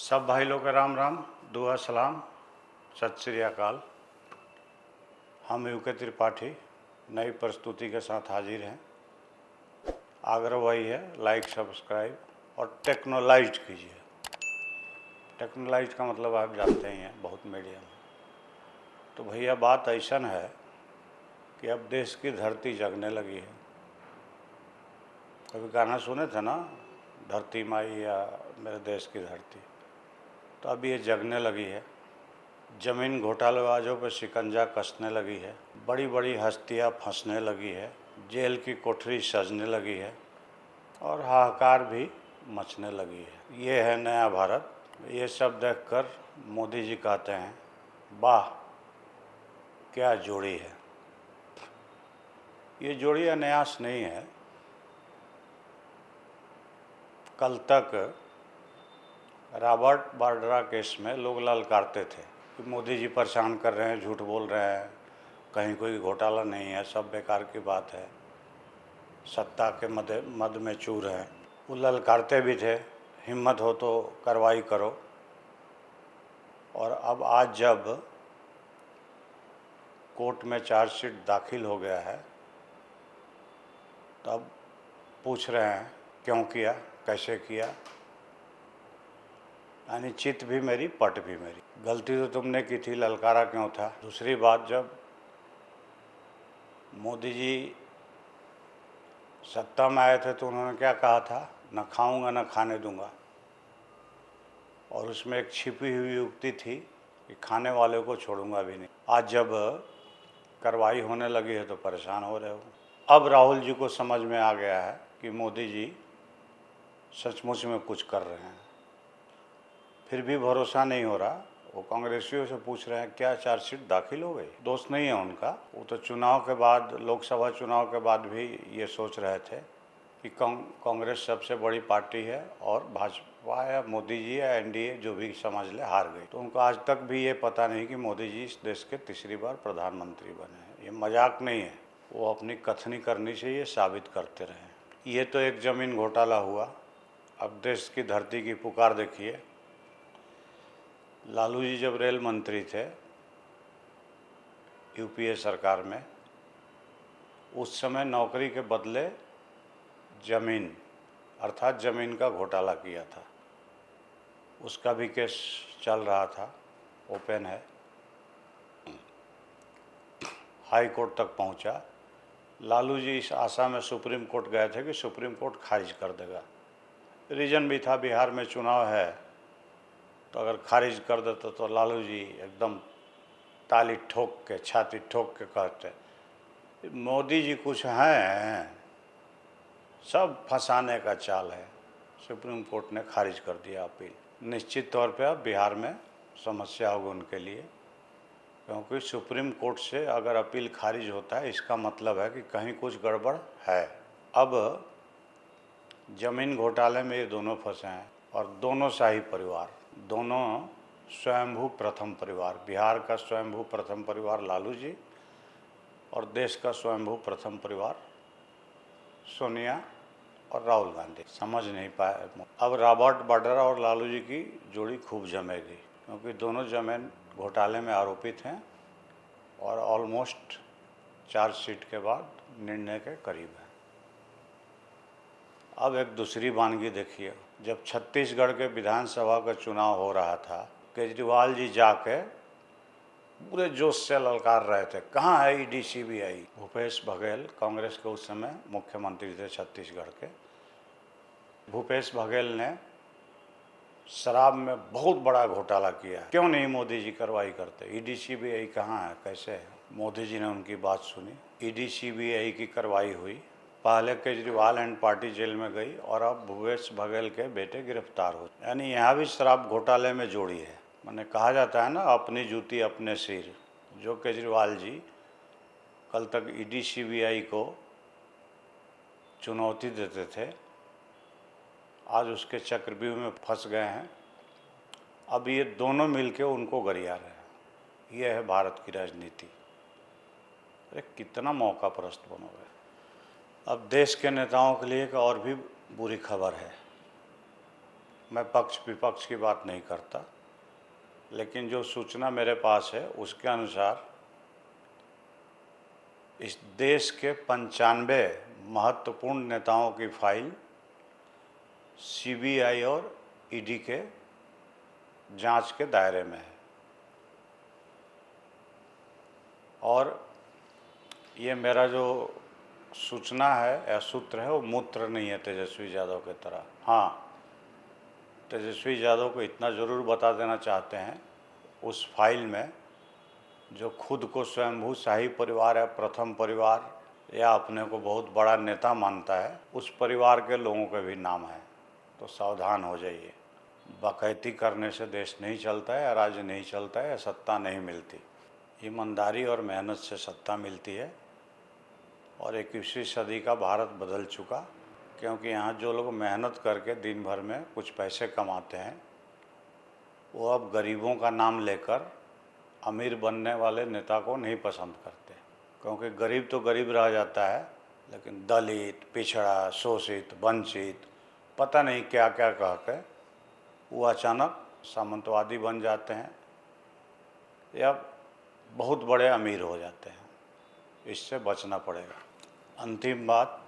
सब भाई लोग का राम राम, दुआ सलाम, सत श्री अकाल। हम यूके त्रिपाठी नई प्रस्तुति के साथ हाजिर हैं। आग्रह वही है, लाइक सब्सक्राइब और टेक्नोलाइज कीजिए। टेक्नोलाइज का मतलब आप जानते ही हैं, बहुत मीडिया में। तो भैया बात ऐसा है कि अब देश की धरती जगने लगी है। कभी गाना सुने थे ना, धरती माई या मेरे देश की धरती। तो अब ये जगने लगी है। ज़मीन घोटालेबाजों पर शिकंजा कसने लगी है। बड़ी बड़ी हस्तियां फंसने लगी है। जेल की कोठरी सजने लगी है और हाहाकार भी मचने लगी है। ये है नया भारत। ये सब देखकर मोदी जी कहते हैं, वाह क्या जोड़ी है। ये जोड़ी अनायास नहीं है। कल तक रॉबर्ट वाड्रा केस में लोग ललकारते थे कि मोदी जी परेशान कर रहे हैं, झूठ बोल रहे हैं, कहीं कोई घोटाला नहीं है, सब बेकार की बात है, सत्ता के मद में चूर हैं। वो ललकारते भी थे, हिम्मत हो तो कार्रवाई करो। और अब आज जब कोर्ट में चार्जशीट दाखिल हो गया है, तब पूछ रहे हैं क्यों किया, कैसे किया। यानी चित भी मेरी, पट भी मेरी। गलती तो तुमने की थी, ललकारा क्यों था। दूसरी बात, जब मोदी जी सत्ता में आए थे तो उन्होंने क्या कहा था, न खाऊंगा न खाने दूंगा। और उसमें एक छिपी हुई युक्ति थी कि खाने वाले को छोड़ूंगा भी नहीं। आज जब कार्रवाई होने लगी है तो परेशान हो रहे हो। अब राहुल जी को समझ में आ गया है कि मोदी जी सचमुच में कुछ कर रहे हैं। फिर भी भरोसा नहीं हो रहा। वो कांग्रेसियों से पूछ रहे हैं क्या चार्जशीट दाखिल हो गई। दोस्त नहीं है उनका। वो तो चुनाव के बाद, लोकसभा चुनाव के बाद भी ये सोच रहे थे कि कांग्रेस सबसे बड़ी पार्टी है और भाजपा या मोदी जी या एनडीए जो भी समझ ले हार गई। तो उनको आज तक भी ये पता नहीं कि मोदी जी इस देश के तीसरी बार प्रधानमंत्री बने हैं। ये मजाक नहीं है। वो अपनी कथनी करनी से ये साबित करते रहे। ये तो एक ज़मीन घोटाला हुआ। अब देश की धरती की पुकार देखिए। लालू जी जब रेल मंत्री थे यूपीए सरकार में, उस समय नौकरी के बदले ज़मीन अर्थात ज़मीन का घोटाला किया था। उसका भी केस चल रहा था, ओपन है, हाई कोर्ट तक पहुंचा। लालू जी इस आशा में सुप्रीम कोर्ट गए थे कि सुप्रीम कोर्ट खारिज कर देगा। रीजन भी था, बिहार में चुनाव है, तो अगर खारिज कर देते तो लालू जी एकदम ताली ठोक के, छाती ठोक के कहते मोदी जी कुछ हैं, सब फंसाने का चाल है। सुप्रीम कोर्ट ने खारिज कर दिया अपील। निश्चित तौर पे अब बिहार में समस्या होगी उनके लिए, क्योंकि सुप्रीम कोर्ट से अगर अपील खारिज होता है इसका मतलब है कि कहीं कुछ गड़बड़ है। अब ज़मीन घोटाले में ये दोनों फंसे हैं और दोनों शाही परिवार, दोनों स्वयंभू प्रथम परिवार। बिहार का स्वयंभू प्रथम परिवार लालू जी और देश का स्वयंभू प्रथम परिवार सोनिया और राहुल गांधी। समझ नहीं पाए। अब रॉबर्ट वाड्रा और लालू जी की जोड़ी खूब जमेगी, क्योंकि दोनों ज़मीन घोटाले में आरोपित हैं और ऑलमोस्ट चार्जशीट के बाद निर्णय के करीब है। अब एक दूसरी वानगी देखिए। जब छत्तीसगढ़ के विधानसभा का चुनाव हो रहा था, केजरीवाल जी जाके पूरे जोश से ललकार रहे थे, कहाँ है ईडी सीबीआई। भूपेश बघेल कांग्रेस के उस समय मुख्यमंत्री थे छत्तीसगढ़ के। भूपेश बघेल ने शराब में बहुत बड़ा घोटाला किया है, क्यों नहीं मोदी जी कार्रवाई करते। ईडी सीबीआई कहाँ है, कैसे है। मोदी जी ने उनकी बात सुनी, ईडी सीबीआई की कार्रवाई हुई। पहले केजरीवाल एंड पार्टी जेल में गई और अब भूपेश बघेल के बेटे गिरफ्तार हो। यानी यहाँ भी शराब घोटाले में जोड़ी है। मैंने कहा जाता है ना, अपनी जूती अपने सिर। जो केजरीवाल जी कल तक ईडी सीबीआई को चुनौती देते थे, आज उसके चक्रव्यूह में फंस गए हैं। अब ये दोनों मिलके उनको गरिया रहे हैं। ये है भारत की राजनीति। अरे कितना मौका परस्त बनोगे। अब देश के नेताओं के लिए एक और भी बुरी खबर है। मैं पक्ष विपक्ष की बात नहीं करता, लेकिन जो सूचना मेरे पास है उसके अनुसार इस देश के 95 महत्वपूर्ण नेताओं की फाइल सीबीआई और ईडी के जांच के दायरे में है। और ये मेरा जो सूचना है या सूत्र है वो मूत्र नहीं है तेजस्वी यादव की तरह। हाँ, तेजस्वी यादव को इतना ज़रूर बता देना चाहते हैं, उस फाइल में जो खुद को स्वयंभू शाही परिवार या प्रथम परिवार या अपने को बहुत बड़ा नेता मानता है, उस परिवार के लोगों के भी नाम हैं। तो सावधान हो जाइए। बकैती करने से देश नहीं चलता है, राज्य नहीं चलता है, सत्ता नहीं मिलती। ईमानदारी और मेहनत से सत्ता मिलती है। और 21वीं सदी का भारत बदल चुका, क्योंकि यहाँ जो लोग मेहनत करके दिन भर में कुछ पैसे कमाते हैं वो अब गरीबों का नाम लेकर अमीर बनने वाले नेता को नहीं पसंद करते, क्योंकि गरीब तो गरीब रह जाता है, लेकिन दलित, पिछड़ा, शोषित, वंचित, पता नहीं क्या क्या कह के वो अचानक सामंतवादी बन जाते हैं या बहुत बड़े अमीर हो जाते हैं। इससे बचना पड़ेगा। अंतिम बात,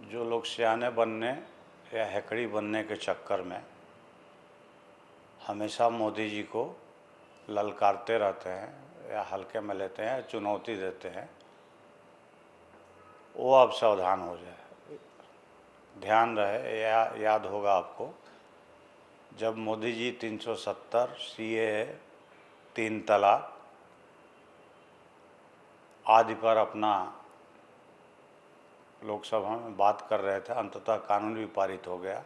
जो लोग सियाने बनने या हैकड़ी बनने के चक्कर में हमेशा मोदी जी को ललकारते रहते हैं या हल्के में लेते हैं, चुनौती देते हैं, वो अब सावधान हो जाए। ध्यान रहे या याद होगा आपको, जब मोदी जी 370, सीएए, 3 तलाक आदि पर अपना लोकसभा में बात कर रहे थे, अंततः कानून भी पारित हो गया,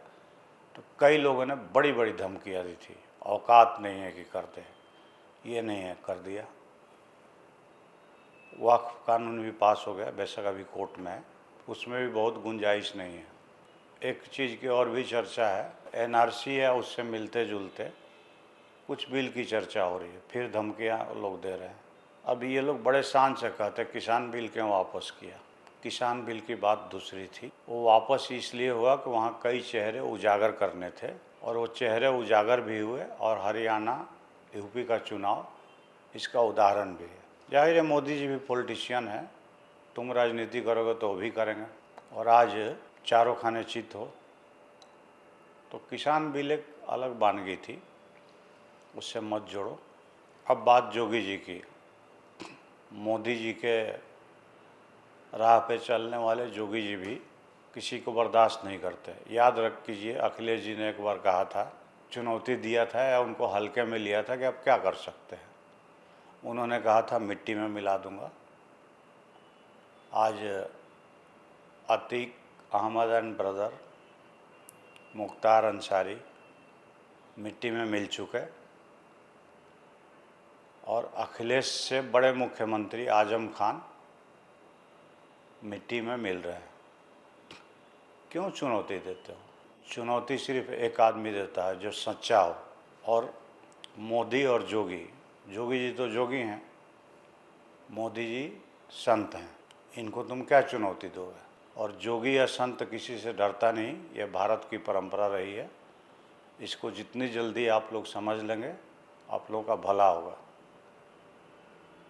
तो कई लोगों ने बड़ी बड़ी धमकियाँ दी थी, औकात नहीं है कि करते हैं, ये नहीं है, कर दिया। वक्फ कानून भी पास हो गया, बेशक अभी कोर्ट में है, उसमें भी बहुत गुंजाइश नहीं है। एक चीज़ की और भी चर्चा है, एनआरसी है, उससे मिलते जुलते कुछ बिल की चर्चा हो रही है, फिर धमकियाँ लोग दे रहे हैं। अब ये लोग बड़े शान से कहते किसान बिल क्यों वापस किया। किसान बिल की बात दूसरी थी, वो वापस इसलिए हुआ कि वहाँ कई चेहरे उजागर करने थे और वो चेहरे उजागर भी हुए, और हरियाणा, यूपी का चुनाव इसका उदाहरण भी है। जाहिर है मोदी जी भी पॉलिटिशियन हैं, तुम राजनीति करोगे तो वो भी करेंगे, और आज चारों खाने चित हो। तो किसान बिल एक अलग वानगी थी, उससे मत जोड़ो। अब बात जोगी जी की। मोदी जी के राह पे चलने वाले जोगी जी भी किसी को बर्दाश्त नहीं करते। याद रख कीजिए, अखिलेश जी ने एक बार कहा था, चुनौती दिया था या उनको हल्के में लिया था कि अब क्या कर सकते हैं। उन्होंने कहा था मिट्टी में मिला दूंगा। आज अतीक अहमद एंड ब्रदर, मुख्तार अंसारी मिट्टी में मिल चुके, और अखिलेश से बड़े मुख्यमंत्री आजम खान मिट्टी में मिल रहे हैं। क्यों चुनौती देते हो? चुनौती सिर्फ एक आदमी देता है जो सच्चा हो, और मोदी और जोगी, जोगी जी तो जोगी हैं, मोदी जी संत हैं, इनको तुम क्या चुनौती दोगे? और जोगी या संत किसी से डरता नहीं, ये भारत की परंपरा रही है। इसको जितनी जल्दी आप लोग समझ लेंगे, आप लोगों का भला होगा,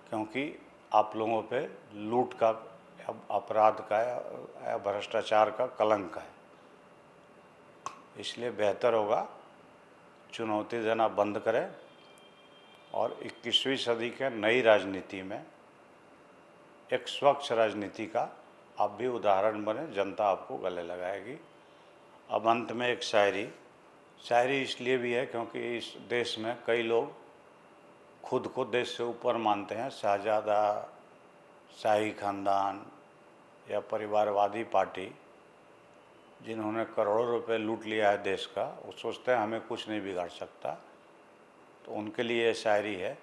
क्योंकि आप लोगों पे लूट का, अपराध का या भ्रष्टाचार का कलंक है। इसलिए बेहतर होगा चुनौती देना बंद करें, और 21वीं सदी के नई राजनीति में एक स्वच्छ राजनीति का आप भी उदाहरण बने, जनता आपको गले लगाएगी। अब अंत में एक शायरी इसलिए भी है क्योंकि इस देश में कई लोग खुद को देश से ऊपर मानते हैं। शहजादा, शाही खानदान या परिवारवादी पार्टी, जिन्होंने करोड़ों रुपए लूट लिया है देश का, वो सोचते हैं हमें कुछ नहीं बिगाड़ सकता। तो उनके लिए ये शायरी है,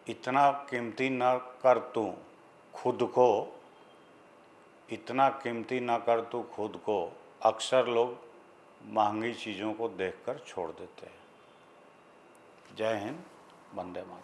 इतना कीमती न कर तू खुद को, इतना कीमती न कर तू खुद को, अक्सर लोग महंगी चीज़ों को देखकर छोड़ देते हैं। जय हिंद, वंदे मातरम।